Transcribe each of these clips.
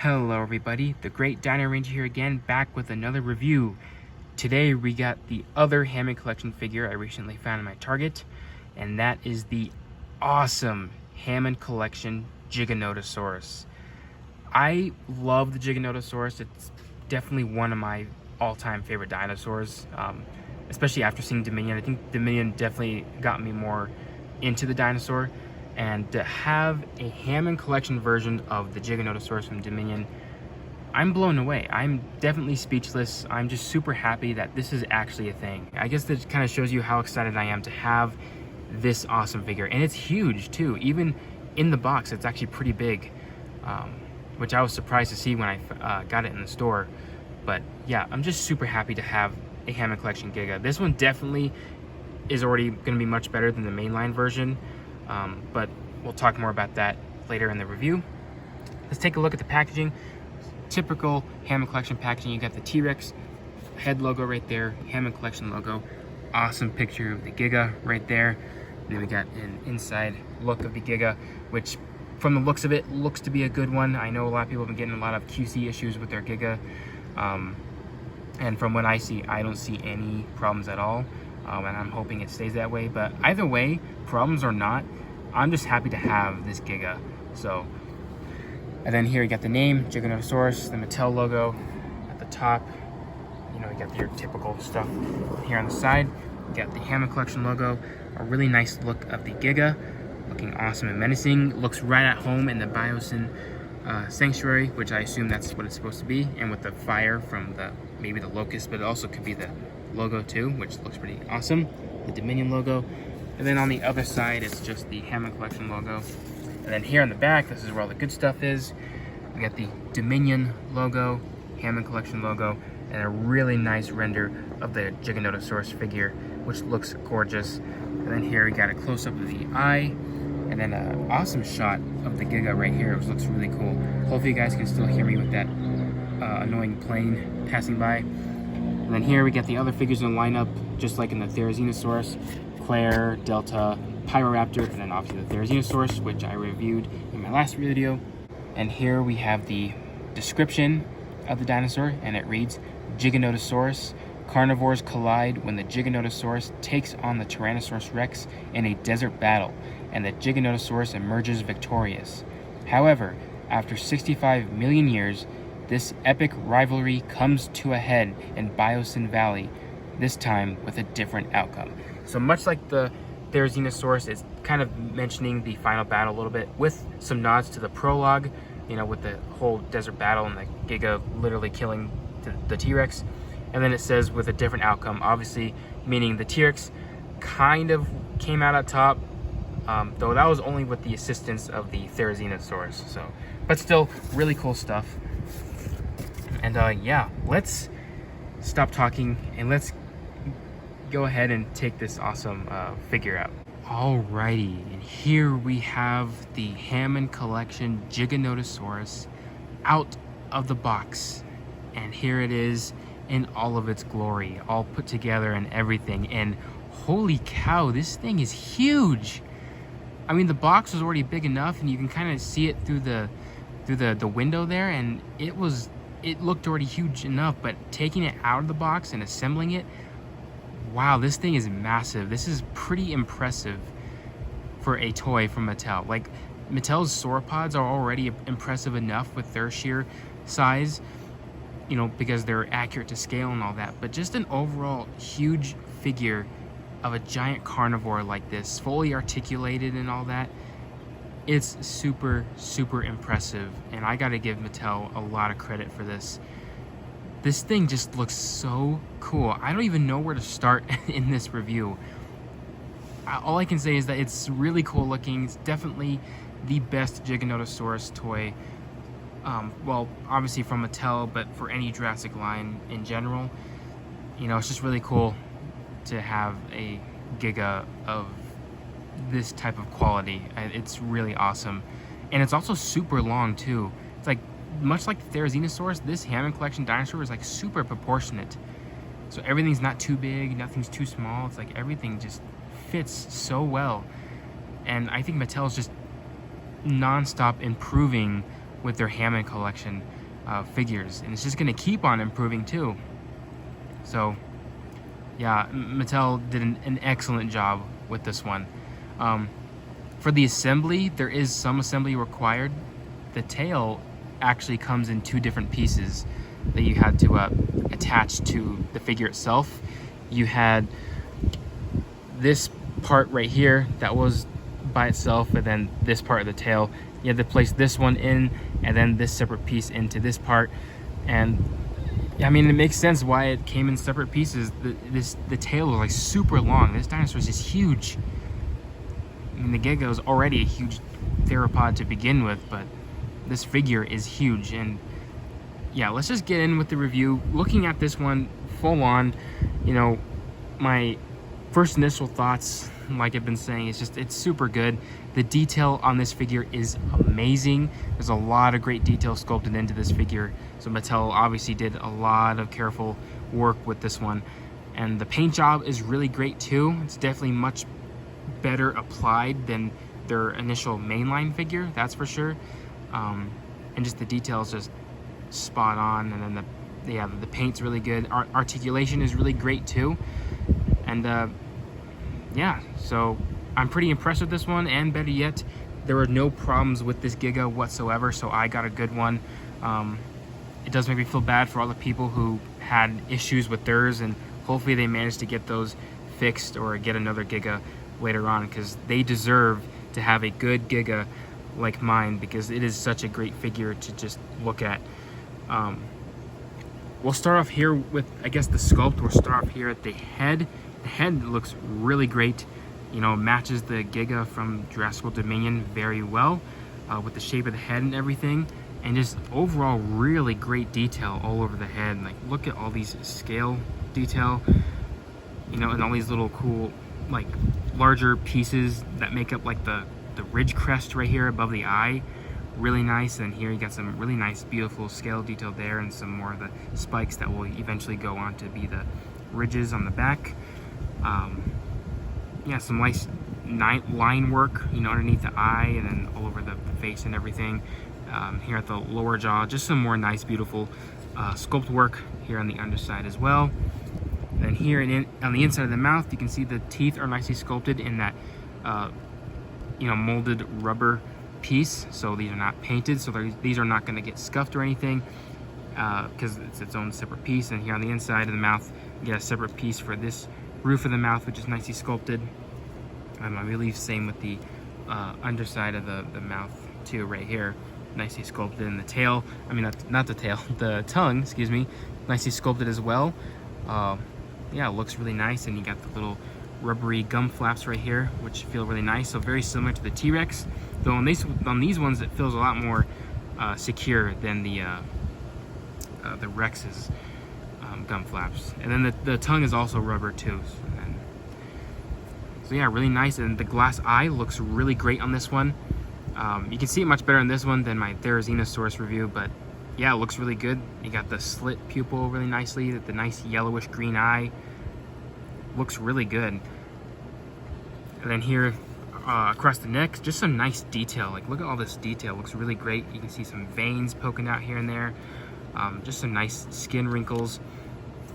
Hello everybody, the Great Dino Ranger here again, back with another review. Today we got the other Hammond collection figure I recently found in my Target, and that is the awesome Hammond collection Giganotosaurus. I love the Giganotosaurus. It's definitely one of my all-time favorite dinosaurs, especially after seeing Dominion. I think Dominion definitely got me more into the dinosaur. And to have a Hammond collection version of the Giganotosaurus from Dominion, I'm blown away. I'm definitely speechless. I'm just super happy that this is actually a thing. I guess that kind of shows you how excited I am to have this awesome figure. And it's huge too. Even in the box, it's actually pretty big, which I was surprised to see when I got it in the store. But yeah, I'm just super happy to have a Hammond collection Giga. This one definitely is already going to be much better than the mainline version. But we'll talk more about that later in the review. Let's take a look at the packaging. Typical Hammond collection packaging. You got the T-Rex head logo right there, Hammond collection logo. Awesome picture of the Giga right there. And then we got an inside look of the Giga, which from the looks of it, looks to be a good one. I know a lot of people have been getting a lot of QC issues with their Giga. And from what I see, I don't see any problems at all. And I'm hoping it stays that way. But either way, problems or not, I'm just happy to have this Giga. So, and then here you got the name, Giganotosaurus, the Mattel logo at the top. You know, you got your typical stuff here on the side. You got the Hammond collection logo, a really nice look of the Giga, looking awesome and menacing. Looks right at home in the Biosyn sanctuary, which I assume that's what it's supposed to be. And with the fire from maybe the locust, but it also could be the logo too, which looks pretty awesome. The Dominion logo. And then on the other side, it's just the Hammond collection logo. And then here on the back, this is where all the good stuff is. We got the Dominion logo, Hammond collection logo, and a really nice render of the Giganotosaurus figure, which looks gorgeous. And then here we got a close-up of the eye, and then an awesome shot of the Giga right here, which looks really cool. Hopefully you guys can still hear me with that annoying plane passing by. And then here we get the other figures in the lineup, just like in the Therizinosaurus, Claire, Delta, Pyroraptor, and then obviously the Therizinosaurus, which I reviewed in my last video. And here we have the description of the dinosaur, and it reads, Giganotosaurus, carnivores collide when the Giganotosaurus takes on the Tyrannosaurus Rex in a desert battle, and the Giganotosaurus emerges victorious. However, after 65 million years, this epic rivalry comes to a head in Biosyn Valley, this time with a different outcome. So much like the Therizinosaurus, it's kind of mentioning the final battle a little bit with some nods to the prologue, you know, with the whole desert battle and the Giga literally killing the T-Rex. And then it says with a different outcome, obviously meaning the T-Rex kind of came out on top, though that was only with the assistance of the Therizinosaurus. So, but still really cool stuff. And yeah, let's stop talking and let's go ahead and take this awesome figure out. Alrighty, and here we have the Hammond collection Giganotosaurus out of the box. And here it is in all of its glory, all put together and everything. And holy cow, this thing is huge. I mean, the box was already big enough and you can kind of see it through the window there, and it looked already huge enough, but taking it out of the box and assembling it, wow, this thing is massive. This is pretty impressive for a toy from Mattel. Like, Mattel's sauropods are already impressive enough with their sheer size, you know, because they're accurate to scale and all that. But just an overall huge figure of a giant carnivore like this, fully articulated and all that, it's super, super impressive. And I gotta give Mattel a lot of credit for this. This thing just looks so cool. I don't even know where to start in this review. All I can say is that it's really cool looking. It's definitely the best Giganotosaurus toy. Well, obviously from Mattel, but for any Jurassic line in general. You know, it's just really cool to have a Giga of this type of quality. It's really awesome. And it's also super long too. It's like, much like the Therizinosaurus, this Hammond collection dinosaur is like super proportionate. So everything's not too big, nothing's too small. It's like everything just fits so well. And I think Mattel's just non-stop improving with their Hammond collection figures, and it's just going to keep on improving too. So yeah, Mattel did an excellent job with this one. For the assembly, there is some assembly required. The tail actually comes in 2 different pieces that you had to attach to the figure itself. You had this part right here that was by itself, and then this part of the tail. You had to place this one in, and then this separate piece into this part. And I mean, it makes sense why it came in separate pieces. The tail was like super long. This dinosaur is just huge. I mean, the Giga is already a huge theropod to begin with, but this figure is huge. And yeah, let's just get in with the review. Looking at this one full on, you know, my first initial thoughts, like I've been saying, is just it's super good. The detail on this figure is amazing. There's a lot of great detail sculpted into this figure. So Mattel obviously did a lot of careful work with this one. And the paint job is really great too. It's definitely much better applied than their initial mainline figure, that's for sure. And just the details just spot on. And then the paint's really good. Articulation is really great too. And yeah, so I'm pretty impressed with this one, and better yet, there were no problems with this Giga whatsoever, so I got a good one. It does make me feel bad for all the people who had issues with theirs, and hopefully they managed to get those fixed or get another Giga later on, because they deserve to have a good Giga like mine, because it is such a great figure to just look at. We'll start off here with, I guess, the sculpt. We'll start off here at the head. The head looks really great. You know, matches the Giga from Jurassic Dominion very well, with the shape of the head and everything. And just overall really great detail all over the head. Like, look at all these scale detail, you know, and all these little cool, like, larger pieces that make up like the ridge crest right here above the eye. Really nice. And here you got some really nice beautiful scale detail there, and some more of the spikes that will eventually go on to be the ridges on the back. Yeah, some nice line work, you know, underneath the eye and then all over the face and everything. Here at the lower jaw, just some more nice beautiful sculpt work here on the underside as well. And here on the inside of the mouth, you can see the teeth are nicely sculpted in that you know, molded rubber piece. So these are not painted, so these are not going to get scuffed or anything, because it's its own separate piece. And here on the inside of the mouth, you get a separate piece for this roof of the mouth, which is nicely sculpted. I believe same with the underside of the mouth too, right here, nicely sculpted. In the tail, I mean, not the tail, the tongue, excuse me, nicely sculpted as well. Yeah, it looks really nice. And you got the little rubbery gum flaps right here, which feel really nice. So very similar to the T-Rex, though on these ones it feels a lot more secure than the Rex's gum flaps. And then the tongue is also rubber too. So yeah, really nice. And the glass eye looks really great on this one. You can see it much better in this one than my Giganotosaurus review, but yeah, it looks really good. You got the slit pupil really nicely, the nice yellowish green eye. Looks really good. And then here across the neck, just some nice detail. Like, look at all this detail. Looks really great. You can see some veins poking out here and there. Just some nice skin wrinkles.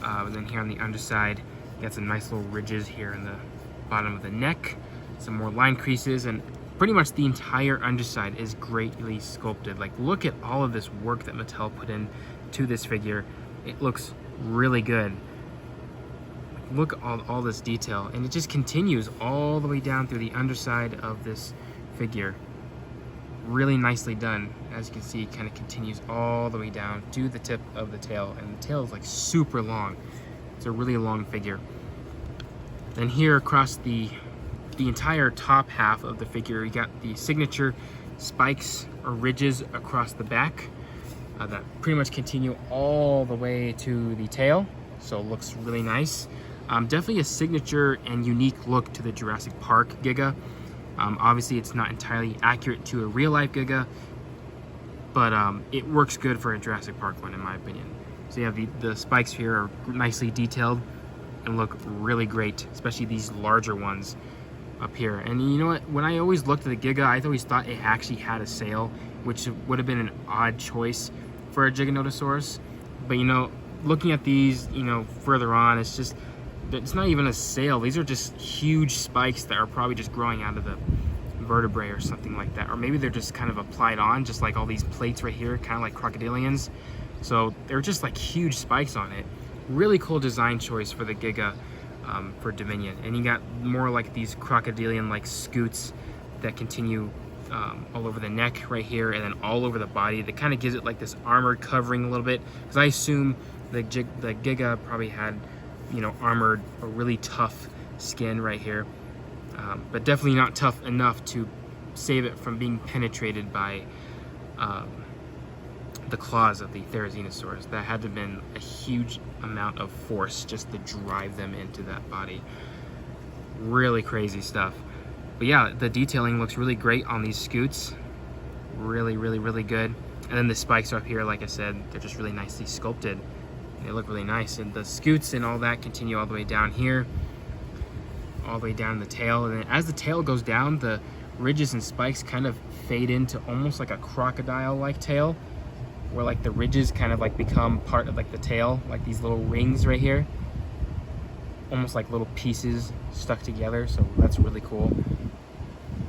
And then here on the underside, you got some nice little ridges here in the bottom of the neck. Some more line creases, and pretty much the entire underside is greatly sculpted. Like, look at all of this work that Mattel put in to this figure. It looks really good. Look at all this detail, and it just continues all the way down through the underside of this figure. Really nicely done. As you can see, it kind of continues all the way down to the tip of the tail, and the tail is like super long. It's a really long figure. Then here across the entire top half of the figure, you got the signature spikes or ridges across the back that pretty much continue all the way to the tail. So it looks really nice. Definitely a signature and unique look to the Jurassic Park Giga. Obviously, it's not entirely accurate to a real-life Giga, but it works good for a Jurassic Park one, in my opinion. So you have the spikes here are nicely detailed and look really great, especially these larger ones. up here. And you know what, when I always looked at the Giga, I always thought it actually had a sail, which would have been an odd choice for a Giganotosaurus. But you know, looking at these, you know, further on, it's not even a sail. These are just huge spikes that are probably just growing out of the vertebrae or something like that. Or maybe they're just kind of applied on, just like all these plates right here, kind of like crocodilians. So they're just like huge spikes on it. Really cool design choice for the Giga for Dominion. And you got more like these crocodilian-like scoots that continue all over the neck right here, and then all over the body. That kind of gives it like this armored covering a little bit, because I assume the Giga probably had, you know, armored or really tough skin right here, but definitely not tough enough to save it from being penetrated by the claws of the Therizinosaurus. That had to have been a huge amount of force just to drive them into that body. Really crazy stuff. But yeah, the detailing looks really great on these scoots. Really, really, really good. And then the spikes are up here, like I said, they're just really nicely sculpted. They look really nice. And the scoots and all that continue all the way down here, all the way down the tail. And then as the tail goes down, the ridges and spikes kind of fade into almost like a crocodile-like tail, where like the ridges kind of like become part of like the tail, like these little rings right here, almost like little pieces stuck together. So that's really cool.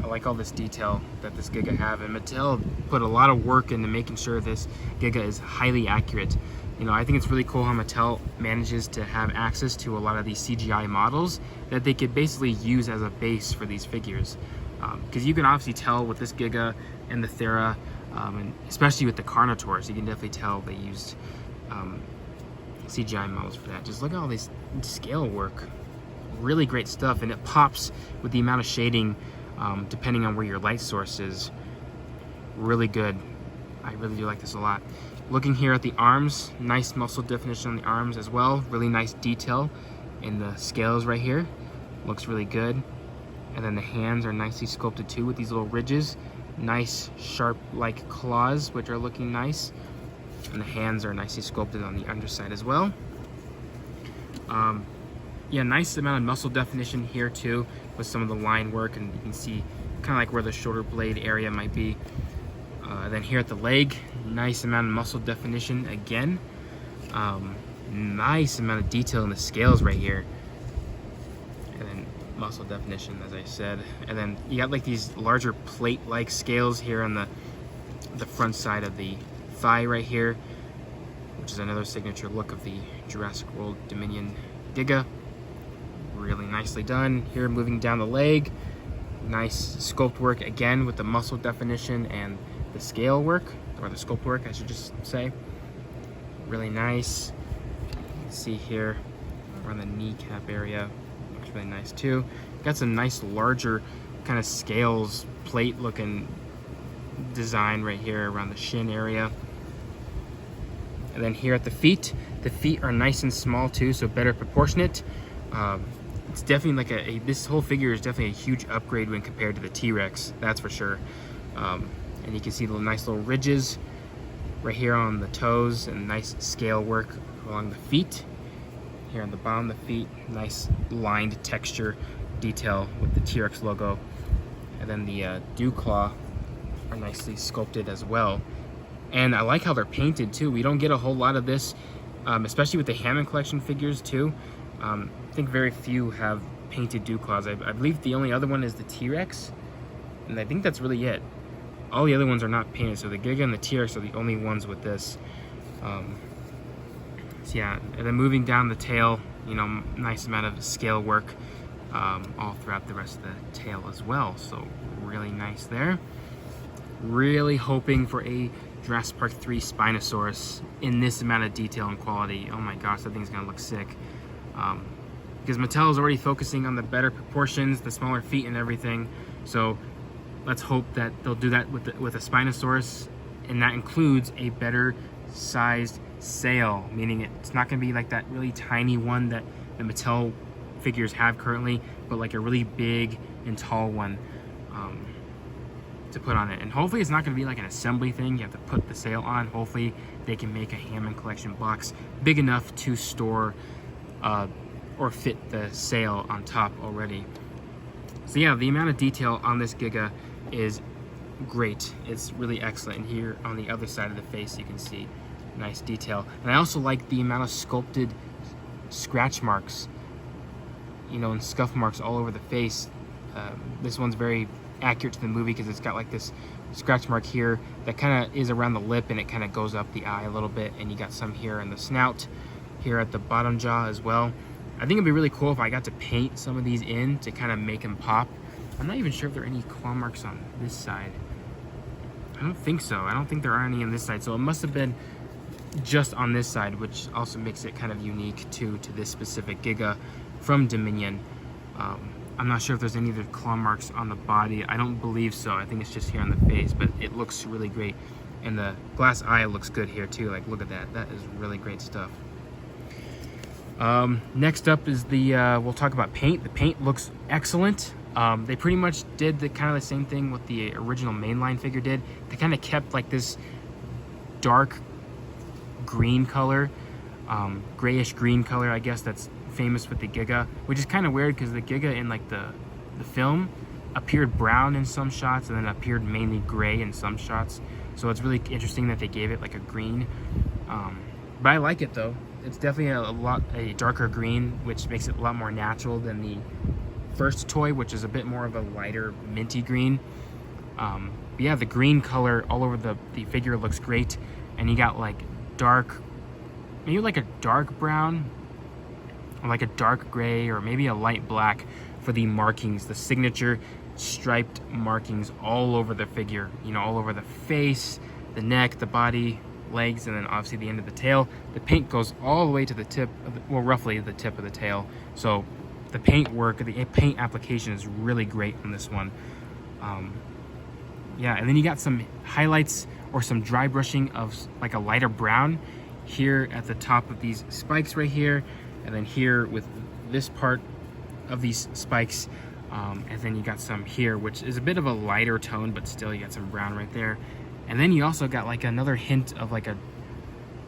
I like all this detail that this Giga have, and Mattel put a lot of work into making sure this Giga is highly accurate. You know, I think it's really cool how Mattel manages to have access to a lot of these CGI models that they could basically use as a base for these figures. Because you can obviously tell with this Giga and the Thera, and especially with the Carnotaurs, you can definitely tell they used CGI models for that. Just look at all this scale work. Really great stuff, and it pops with the amount of shading depending on where your light source is. Really good. I really do like this a lot. Looking here at the arms, nice muscle definition on the arms as well. Really nice detail in the scales right here. Looks really good. And then the hands are nicely sculpted too with these little ridges. Nice sharp like claws, which are looking nice. And the hands are nicely sculpted on the underside as well. Yeah, nice amount of muscle definition here too with some of the line work, and you can see kind of like where the shoulder blade area might be. Then here at the leg, nice amount of muscle definition again. Nice amount of detail in the scales right here. And then muscle definition, as I said. And then you got like these larger plate-like scales here on the front side of the thigh right here, which is another signature look of the Jurassic World Dominion Giga. Really nicely done. Here, moving down the leg, nice sculpt work again with the muscle definition and the scale work, or the sculpt work I should just say. Really nice. You can see here around the kneecap area, looks really nice too. Got some nice larger kind of scales, plate looking design right here around the shin area. And then here at the feet are nice and small too, so better proportionate. It's definitely like this whole figure is definitely a huge upgrade when compared to the T-Rex, that's for sure. And you can see the nice little ridges right here on the toes, and nice scale work along the feet. Here on the bottom of the feet, nice lined texture detail with the T-Rex logo. And then the dew claw are nicely sculpted as well. And I like how they're painted too. We don't get a whole lot of this, especially with the Hammond collection figures too. I think very few have painted dew claws. I believe the only other one is the T-Rex, and I think that's really it. All the other ones are not painted, so the Giga and the T-Rex are the only ones with this. So yeah, and then moving down the tail, you know, nice amount of scale work all throughout the rest of the tail as well. So really nice there. Really hoping for a Jurassic Park 3 Spinosaurus in this amount of detail and quality. Oh my gosh, that thing's gonna look sick. Because Mattel is already focusing on the better proportions, the smaller feet and everything. So let's hope that they'll do that with a Spinosaurus, and that includes a better sized sail, meaning it's not going to be like that really tiny one that the Mattel figures have currently, but like a really big and tall one to put on it. And hopefully it's not going to be like an assembly thing. You have to put the sail on. Hopefully they can make a Hammond collection box big enough to store or fit the sail on top already. So yeah, the amount of detail on this Giga is great. It's really excellent. And here on the other side of the face, you can see nice detail. And I also like the amount of sculpted scratch marks, you know, and scuff marks all over the face. This one's very accurate to the movie because it's got like this scratch mark here that kind of is around the lip, and it kind of goes up the eye a little bit, and you got some here in the snout, here at the bottom jaw as well. I think it'd be really cool if I got to paint some of these in to kind of make them pop. I'm not even sure if there are any claw marks on this side. I don't think so. I don't think there are any on this side, so it must have been just on this side, which also makes it kind of unique to this specific Giga from Dominion. I'm not sure if there's any other claw marks on the body. I don't believe so. I think it's just here on the face, but it looks really great. And the glass eye looks good here too. Like, look at that. That is really great stuff. Next up is the, we'll talk about paint. The paint looks excellent. They pretty much did the kind of the same thing what the original mainline figure did. They kind of kept like this dark green color, grayish green color, I guess, that's famous with the Giga, which is kind of weird because the Giga in like the film appeared brown in some shots and then appeared mainly gray in some shots. So it's really interesting that they gave it like a green. But I like it though. It's definitely a darker green, which makes it a lot more natural than the first toy, which is a bit more of a lighter minty green. But yeah, the green color all over the figure looks great. And you got like dark, maybe like a dark brown, or like a dark gray, or maybe a light black for the markings, the signature striped markings all over the figure, you know, all over the face, the neck, the body, legs, and then obviously the end of the tail. The paint goes all the way to the tip of the, well, roughly the tip of the tail. So the paint work, the paint application is really great on this one. Yeah, and then you got some highlights or some dry brushing of like a lighter brown here at the top of these spikes right here, and then here with this part of these spikes, and then you got some here, which is a bit of a lighter tone, but still you got some brown right there. And then you also got like another hint of like a,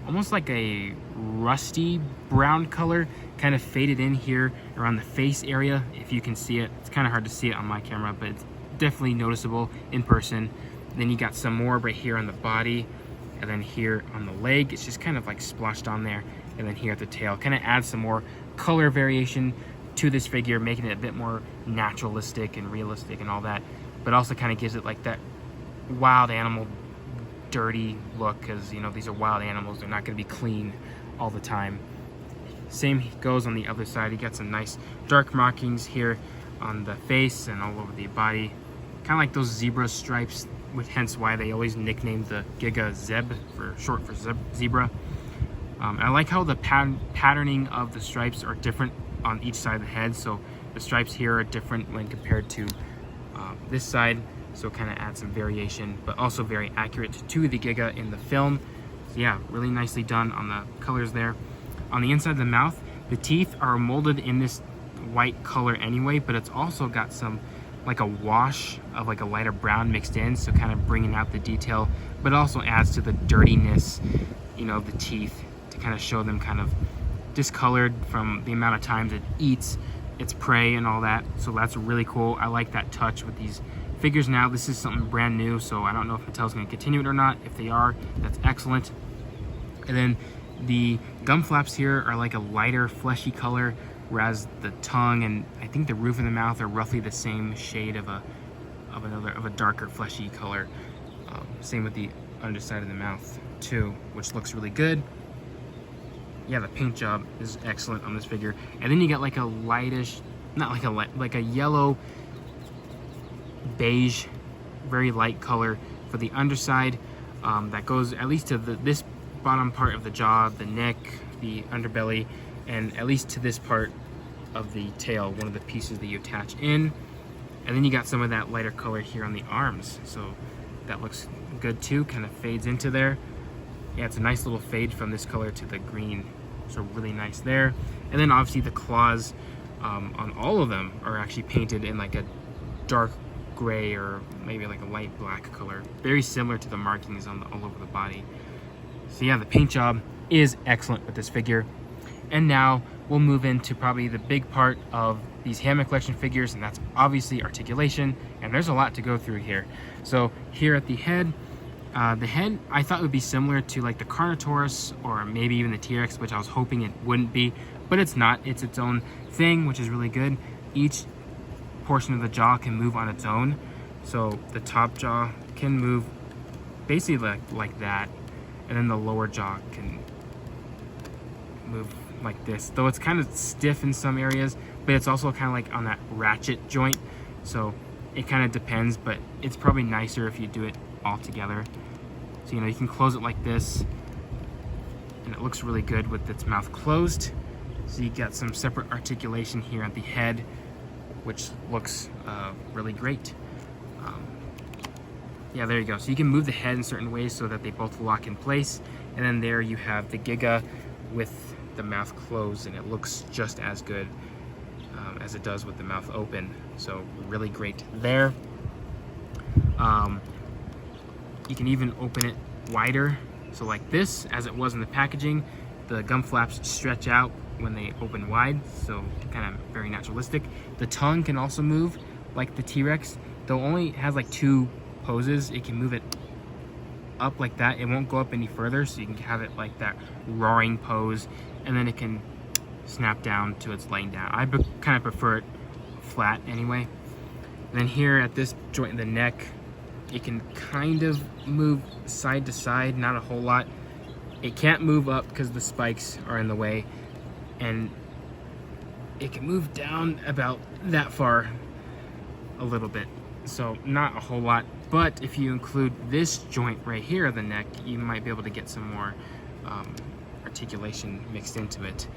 almost like a rusty brown color kind of faded in here around the face area. If you can see it, it's kind of hard to see it on my camera, but it's definitely noticeable in person. Then you got some more right here on the body, and then here on the leg, it's just kind of like splotched on there. And then here at the tail, kind of adds some more color variation to this figure, making it a bit more naturalistic and realistic and all that, but also kind of gives it like that wild animal dirty look, because you know these are wild animals, they're not going to be clean all the time. Same goes on the other side. You got some nice dark markings here on the face and all over the body, kind of like those zebra stripes, which hence why they always nicknamed the Giga Zeb, for short for zebra. I like how the patterning of the stripes are different on each side of the head, so the stripes here are different when compared to this side, so kind of add some variation, but also very accurate to the Giga in the film. So yeah, really nicely done on the colors there. On the inside of the mouth, the teeth are molded in this white color anyway, but it's also got some like a wash of like a lighter brown mixed in, so kind of bringing out the detail, but also adds to the dirtiness, you know, of the teeth, to kind of show them kind of discolored from the amount of times it eats its prey and all that. So that's really cool. I like that touch with these figures now. This is something brand new, so I don't know if Mattel's going to continue it or not. If they are, that's excellent. And then the gum flaps here are like a lighter fleshy color, whereas the tongue and I think the roof of the mouth are roughly the same shade of a darker fleshy color. Same with the underside of the mouth too, which looks really good. Yeah, the paint job is excellent on this figure. And then you got like a lightish, not like a light, like a yellow beige, very light color for the underside, that goes at least to this bottom part of the jaw, the neck, the underbelly, and at least to this part of the tail, one of the pieces that you attach in. And then you got some of that lighter color here on the arms, so that looks good too, kind of fades into there. Yeah, it's a nice little fade from this color to the green, so really nice there. And then obviously the claws on all of them are actually painted in like a dark gray or maybe like a light black color, very similar to the markings on all over the body. So yeah, the paint job is excellent with this figure. And now we'll move into probably the big part of these Hammond collection figures, and that's obviously articulation, and there's a lot to go through here. So here at the head I thought would be similar to like the Carnotaurus or maybe even the T-Rex, which I was hoping it wouldn't be, but it's not. It's its own thing, which is really good. Each portion of the jaw can move on its own. So the top jaw can move basically like that, and then the lower jaw can move like this, though it's kind of stiff in some areas, but it's also kind of like on that ratchet joint, so it kind of depends, but it's probably nicer if you do it all together. So you can close it like this, and it looks really good with its mouth closed. So you got some separate articulation here at the head, which looks really great. Yeah, there you go. So you can move the head in certain ways so that they both lock in place. And then there you have the Giga with the mouth closed, and it looks just as good as it does with the mouth open. So really great there. You can even open it wider. So like this, as it was in the packaging, the gum flaps stretch out when they open wide, so kind of very naturalistic. The tongue can also move like the T-Rex, though only has like 2 poses. It can move it up like that. It won't go up any further, so you can have it like that roaring pose, and then it can snap down to its laying down. I kind of prefer it flat anyway. And then here at this joint in the neck, it can kind of move side to side, not a whole lot. It can't move up because the spikes are in the way, and it can move down about that far a little bit, so not a whole lot. But if you include this joint right here of the neck, you might be able to get some more articulation mixed into it.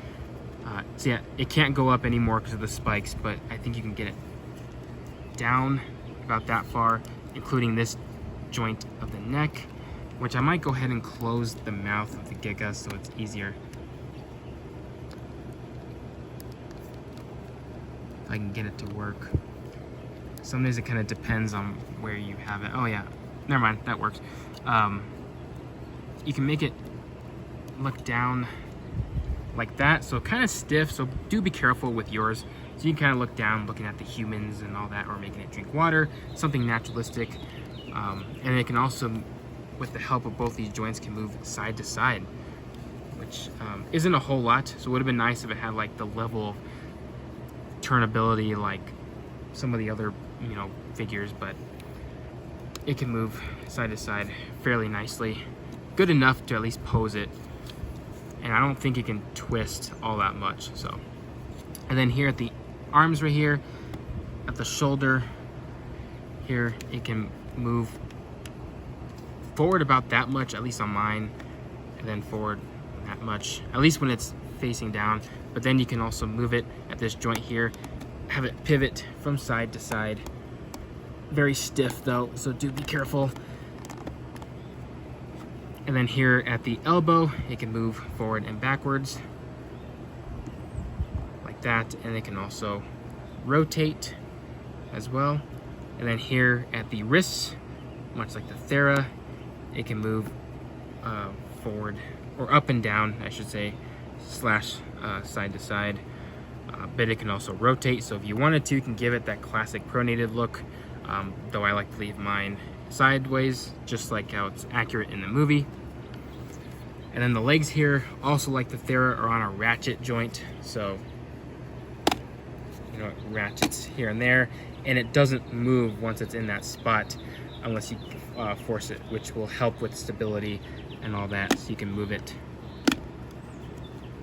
So yeah, it can't go up anymore because of the spikes, but I think you can get it down about that far, including this joint of the neck, which I might go ahead and close the mouth of the Giga so it's easier. If I can get it to work. Some days it kind of depends on where you have it. Oh yeah, never mind, that works. You can make it look down like that, so kind of stiff, so do be careful with yours. So you can kind of look down looking at the humans and all that, or making it drink water, something naturalistic. And it can also, with the help of both these joints, can move side to side, which isn't a whole lot. So it would have been nice if it had like the level of turnability like some of the other figures, but it can move side to side fairly nicely, good enough to at least pose it, and I don't think it can twist all that much. So, and then here at the arms right here, at the shoulder here, it can move forward about that much, at least on mine, and then forward that much, at least when it's facing down. But then you can also move it at this joint here, have it pivot from side to side. Very stiff though, so do be careful. And then here at the elbow, it can move forward and backwards like that, and it can also rotate as well. And then here at the wrists, much like the Thera, it can move forward, or up and down, I should say, slash side to side. But it can also rotate, so if you wanted to, you can give it that classic pronated look, though I like to leave mine sideways, just like how it's accurate in the movie. And then the legs here, also like the Thera, are on a ratchet joint, so it ratchets here and there, and it doesn't move once it's in that spot unless you force it, which will help with stability and all that, so you can move it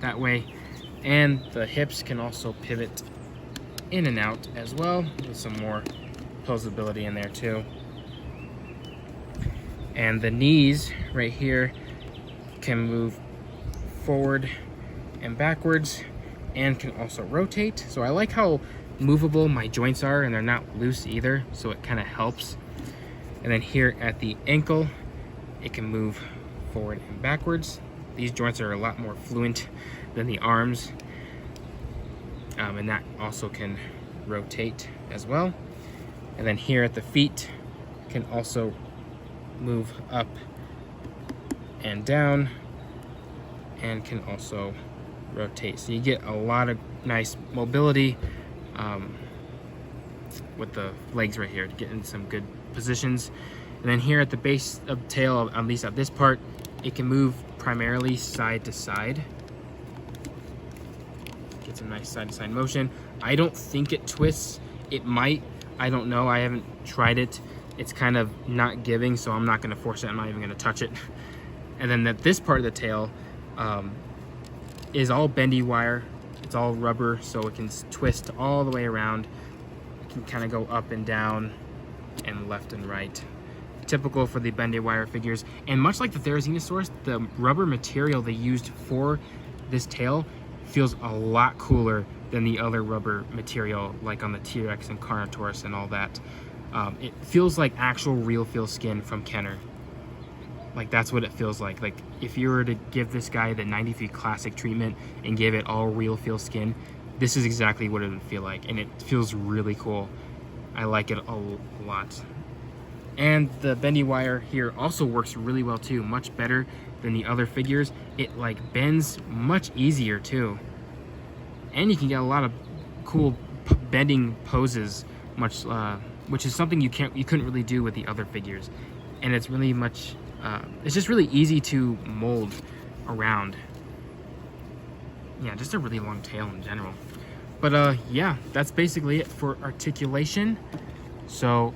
that way. And the hips can also pivot in and out as well, with some more posability in there too. And the knees right here can move forward and backwards, and can also rotate. So I like how movable my joints are, and they're not loose either, so it kind of helps. And then here at the ankle, it can move forward and backwards. These joints are a lot more fluent than the arms, and that also can rotate as well. And then here at the feet, can also move up and down, and can also rotate. So you get a lot of nice mobility with the legs right here to get in some good positions. And then here at the base of the tail, at least at this part, it can move primarily side to side. Get some nice side to side motion. I don't think it twists. It might. I don't know. I haven't tried it. It's kind of not giving, so I'm not going to force it. I'm not even going to touch it. And then this part of the tail is all bendy wire. It's all rubber, so it can twist all the way around. It can kind of go up and down and left and right. Typical for the bendy wire figures. And much like the Therizinosaurus, the rubber material they used for this tail feels a lot cooler than the other rubber material, like on the T-Rex and Carnotaurus and all that. It feels like actual real feel skin from Kenner. Like, that's what it feels like. Like, if you were to give this guy the 93 Classic treatment and give it all real feel skin, this is exactly what it would feel like, and it feels really cool. I like it a lot. And the bendy wire here also works really well too, much better than the other figures. It like bends much easier too. And you can get a lot of cool bending poses, which is something you couldn't really do with the other figures. And it's really much, it's just really easy to mold around. Yeah, just a really long tail in general. But yeah, that's basically it for articulation. So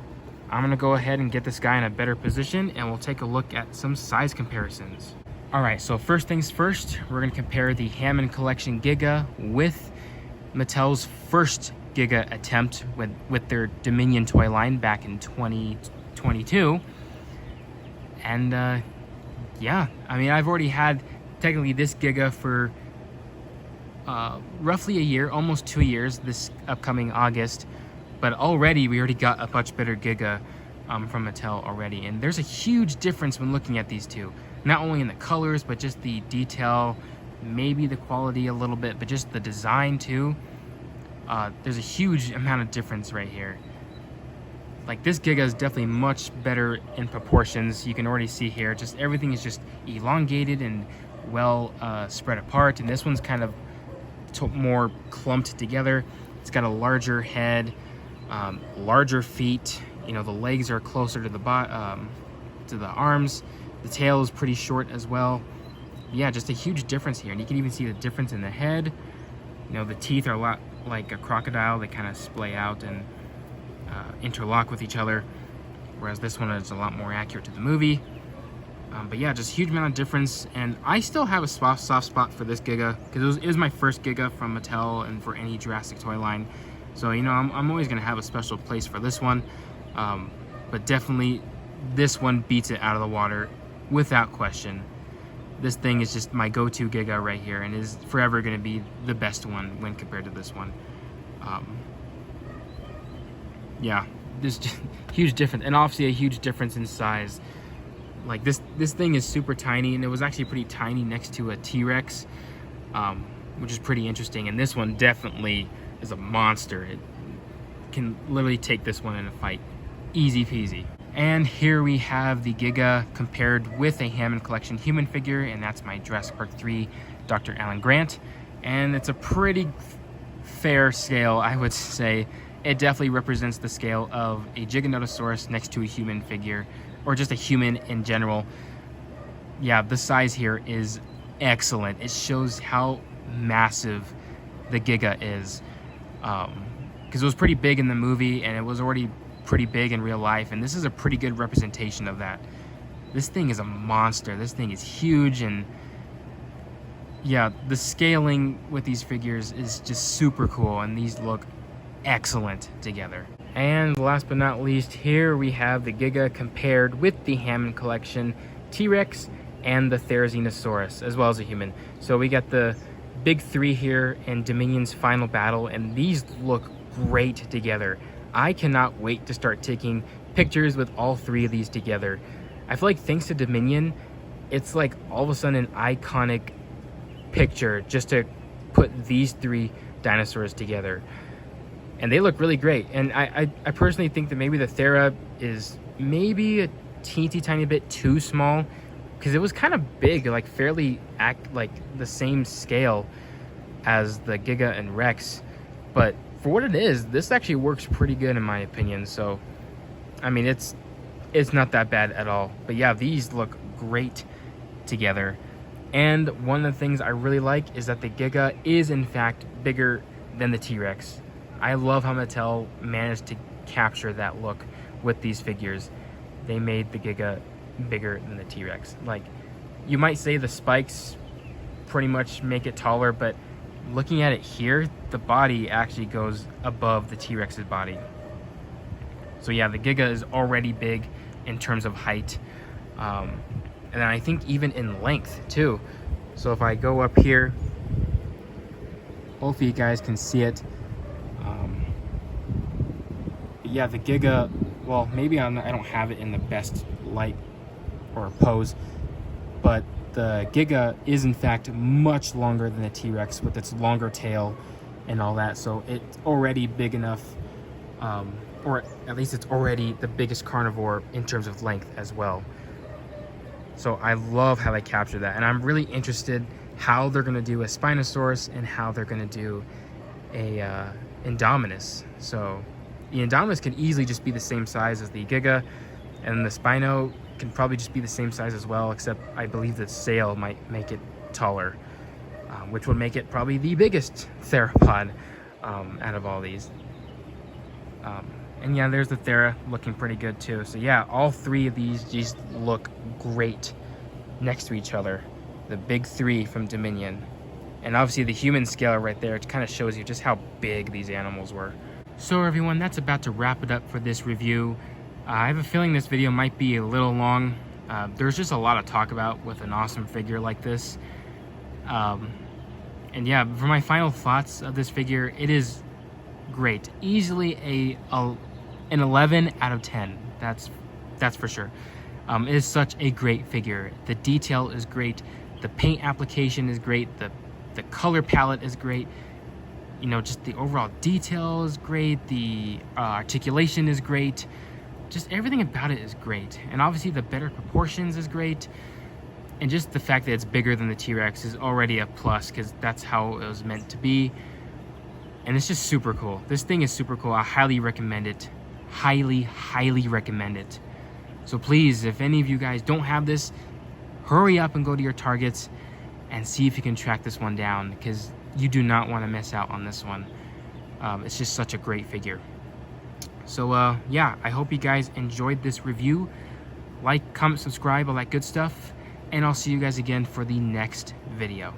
I'm gonna go ahead and get this guy in a better position, and we'll take a look at some size comparisons. All right, so first things first, we're gonna compare the Hammond Collection Giga with Mattel's first Giga attempt with their Dominion toy line back in 2022. And yeah, I mean, I've already had technically this Giga for roughly a year, almost 2 years, this upcoming August. But already, we already got a much better Giga from Mattel already. And there's a huge difference when looking at these two. Not only in the colors, but just the detail, maybe the quality a little bit, but just the design too. There's a huge amount of difference right here. Like, this Giga is definitely much better in proportions. You can already see here, just everything is just elongated and well spread apart. And this one's kind of more clumped together. It's got a larger head. Larger feet, you know, the legs are closer to the arms. The tail is pretty short as well. Yeah, just a huge difference here. And you can even see the difference in the head. You know, the teeth are a lot like a crocodile. They kind of splay out and interlock with each other, whereas this one is a lot more accurate to the movie. But yeah, just huge amount of difference. And I still have a soft spot for this Giga, because it was my first Giga from Mattel and for any Jurassic toy line. So, you know, I'm always going to have a special place for this one. But definitely, this one beats it out of the water without question. This thing is just my go-to Giga right here, and is forever going to be the best one when compared to this one. Yeah, there's just huge difference, and obviously a huge difference in size. Like, this thing is super tiny, and it was actually pretty tiny next to a T-Rex, which is pretty interesting. And this one definitely is a monster. It can literally take this one in a fight. Easy peasy. And here we have the Giga compared with a Hammond Collection human figure, and that's my Jurassic Park 3 Dr. Alan Grant. And it's a pretty fair scale, I would say. It definitely represents the scale of a Giganotosaurus next to a human figure, or just a human in general. Yeah, the size here is excellent. It shows how massive the Giga is. Because it was pretty big in the movie, and it was already pretty big in real life, and this is a pretty good representation of that. This thing is a monster. This thing is huge, and yeah, the scaling with these figures is just super cool, and these look excellent together. And last but not least, here we have the Giga compared with the Hammond Collection T-Rex and the Therizinosaurus, as well as a human. So we got the big three here in Dominion's final battle, and these look great together. I cannot wait to start taking pictures with all three of these together. I feel like thanks to Dominion, it's like all of a sudden an iconic picture just to put these three dinosaurs together. And they look really great. And I personally think that maybe the Thera is maybe a teensy tiny bit too small, because it was kind of big, like fairly like the same scale. as the Giga and Rex, but for what it is, this actually works pretty good in my opinion. So I mean, it's not that bad at all. But yeah, these look great together. And one of the things I really like is that the Giga is in fact bigger than the T-Rex. I love how Mattel managed to capture that look with these figures. They made the Giga bigger than the T-Rex. Like, you might say the spikes pretty much make it taller, but looking at it here, the body actually goes above the T-Rex's body. So yeah, the Giga is already big in terms of height. And then I think even in length too. So if I go up here, hopefully you guys can see it. Yeah, the Giga, well, maybe I don't have it in the best light or pose, but the Giga is in fact much longer than the T-Rex with its longer tail and all that. So it's already big enough, or at least it's already the biggest carnivore in terms of length as well. So I love how they capture that, and I'm really interested how they're going to do a Spinosaurus and how they're going to do a Indominus. So the Indominus could easily just be the same size as the Giga, and the Spino can probably just be the same size as well, except I believe the sail might make it taller, which would make it probably the biggest theropod out of all these. And yeah, there's the Thera looking pretty good too. So yeah, all three of these just look great next to each other. The big three from Dominion. And obviously the human scale right there, it kind of shows you just how big these animals were. So everyone, that's about to wrap it up for this review. I have a feeling this video might be a little long. There's just a lot to talk about with an awesome figure like this. And yeah, for my final thoughts of this figure, it is great. Easily an 11 out of 10. That's for sure. It is such a great figure. The detail is great. The paint application is great. The color palette is great. You know, just the overall detail is great. The articulation is great. Just everything about it is great. And obviously the better proportions is great. And just the fact that it's bigger than the T-Rex is already a plus, because that's how it was meant to be. And it's just super cool. This thing is super cool. I highly recommend it. Highly, highly recommend it. So please, if any of you guys don't have this, hurry up and go to your Targets and see if you can track this one down, because you do not want to miss out on this one. It's just such a great figure. So yeah, I hope you guys enjoyed this review. Like, comment, subscribe, all that good stuff. And I'll see you guys again for the next video.